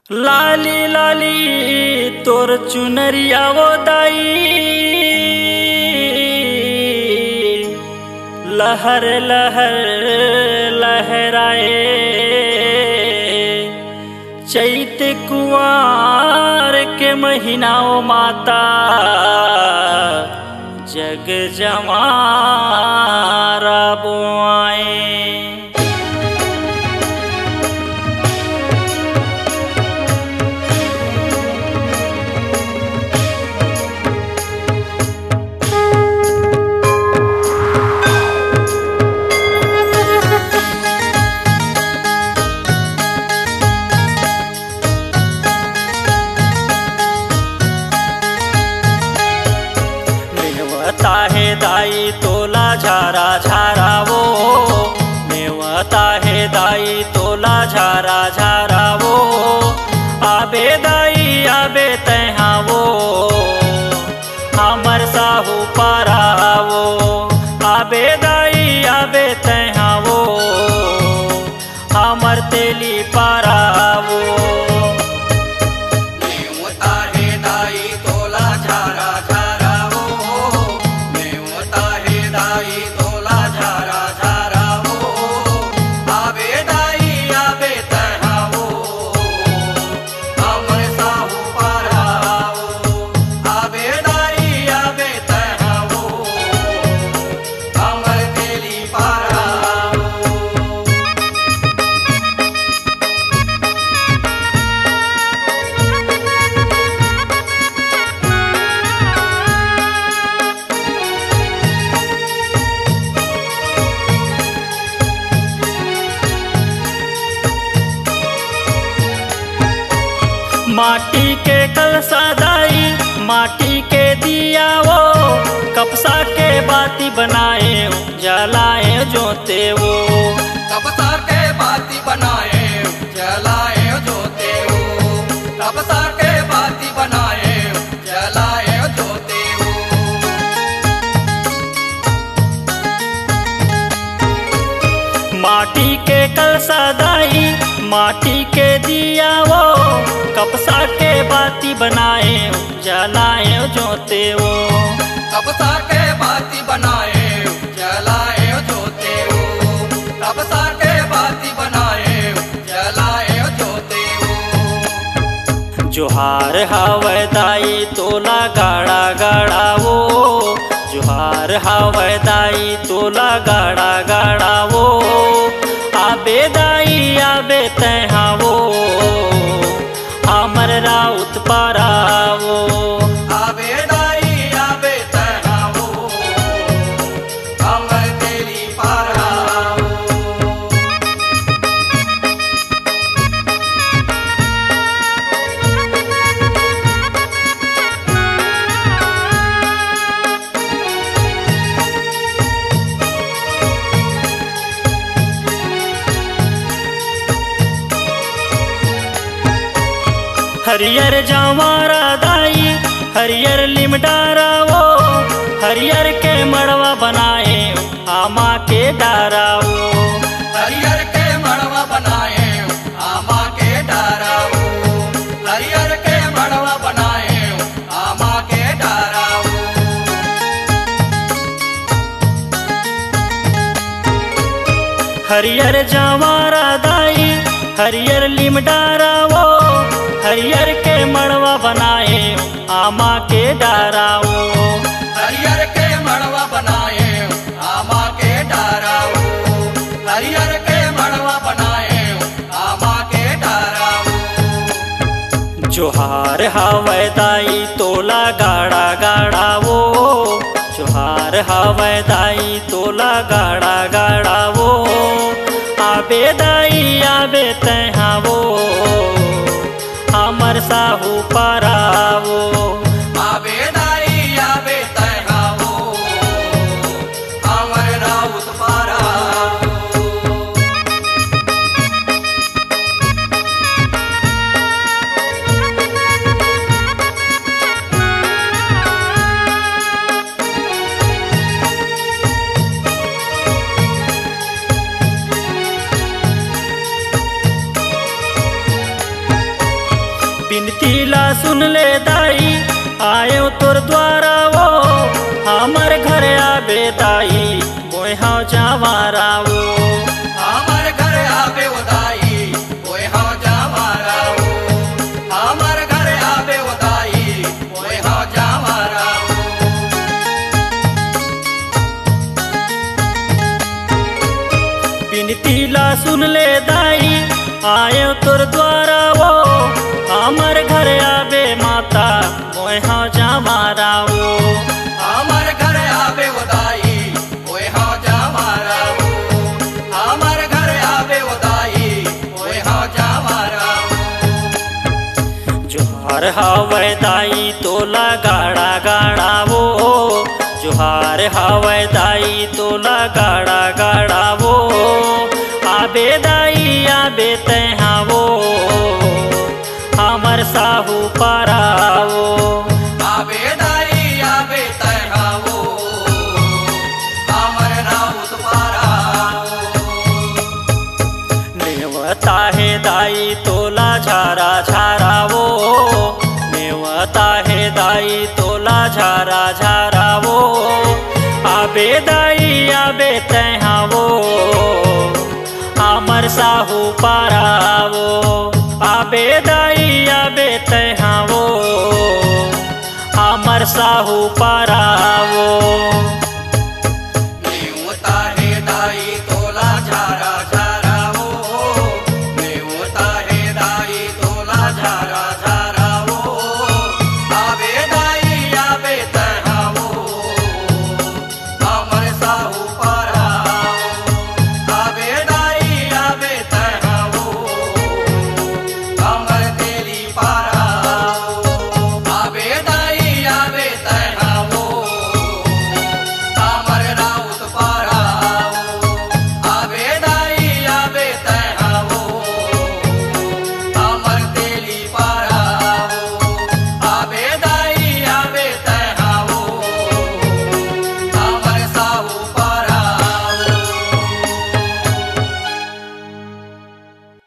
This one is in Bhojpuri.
लाली लाली तोर चुनरिया वो दाई, लहर लहर लहराए। चैत कुआर के महीना ओ माता, जग जमारा बोआए। नेवता है दाई तोला झारा झारा वो, नेवता है दाई तोला झारा झारा वो। आबे दाई आबे तैहा वो, हमर साहू पारा वो। आबे दाई आबे तैहा वो, हमर तेली पारा वो। माटी के कलसा दाई, माटी के दिया वो। कपसा के बाती बनाए जलाए जोते वो। कपसा के बाती बनाए जलाए जोते वो। कपसा के बाती बनाए जलाए जोते वो। माटी के कलसा दाई, माटी के दिया वो। कपसा के बाती बनाए जलाए जोते वो। कपसा के बाती बनाए जलाए जोते वो। कपसा के बाती बनाए जलाए जोते वो। जोहार हवै दाई तोला गाड़ा गाड़ा वो। जोहार हवै दाई तोला गाड़ा गाड़ा वो। आबे दाई आबे तैहा वो, हमर राउत पारा वो। आबे दाई आबे तैहा वो, हमर तेली पारा वो। हरियर जवारा दाई, हरियर लिमडारा वो। हरियर के मड़वा बनाए आमा के डारा वो। हरियर के मड़वा बनाए आमा के डारा वो। हरियर के मड़वा बनाए आमा के डारा वो। हरियर जवारा दाई, हरियर लिमडारा वो। हरियर के मड़वा बनाए आमा के डारा वो। हरियर के मड़वा बनाए आमा के डारा वो। हरियर के मड़वा बनाए आमा के डारा वो। जोहार हवै दाई तोला गाड़ा गाड़ा वो। जोहार हवै दाई तोला गाड़ा गाड़ा वो। आबे दाई आबे तैहा वो, हमर साहू पारा वो। आबे दाई आबे तैहा वो, हमर राउत पारा वो। बिनतीला सुन ले दाई आयो तोर द्वारा वो हमर घर आबे दाई बोए हाँ जावारा वो हमर घर आबे उदाई ओए हाँ जावारा वो हमर घर आबे उदाई ओए हाँ जावारा वो बिनतीला सुन ले दाई आयो तोर द्वारा वो हमर घर आबे माता मोए हाँ जावारा वो हमर घर आबे उदाई ओए हाँ जावारा वो हमर घर आबे उदाई ओए हाँ जावारा वो जोहार हवै दाई तोला गाड़ा गाड़ा वो जोहार हवै दाई तोला गाड़ा गाड़ा वो आबे दाई आबे तैहा वो हमर साहू पारावो आबे दाई आबे तैहा वो हमर राउत पारावो नेवता है दाई तोला झारा झारा वो नेवता है दाई तोला झारा झारा वो आबे दाई आबे तैहा वो हमर साहू पारावो आबे दाई आबे तैहा वो हमर साहू पारावो।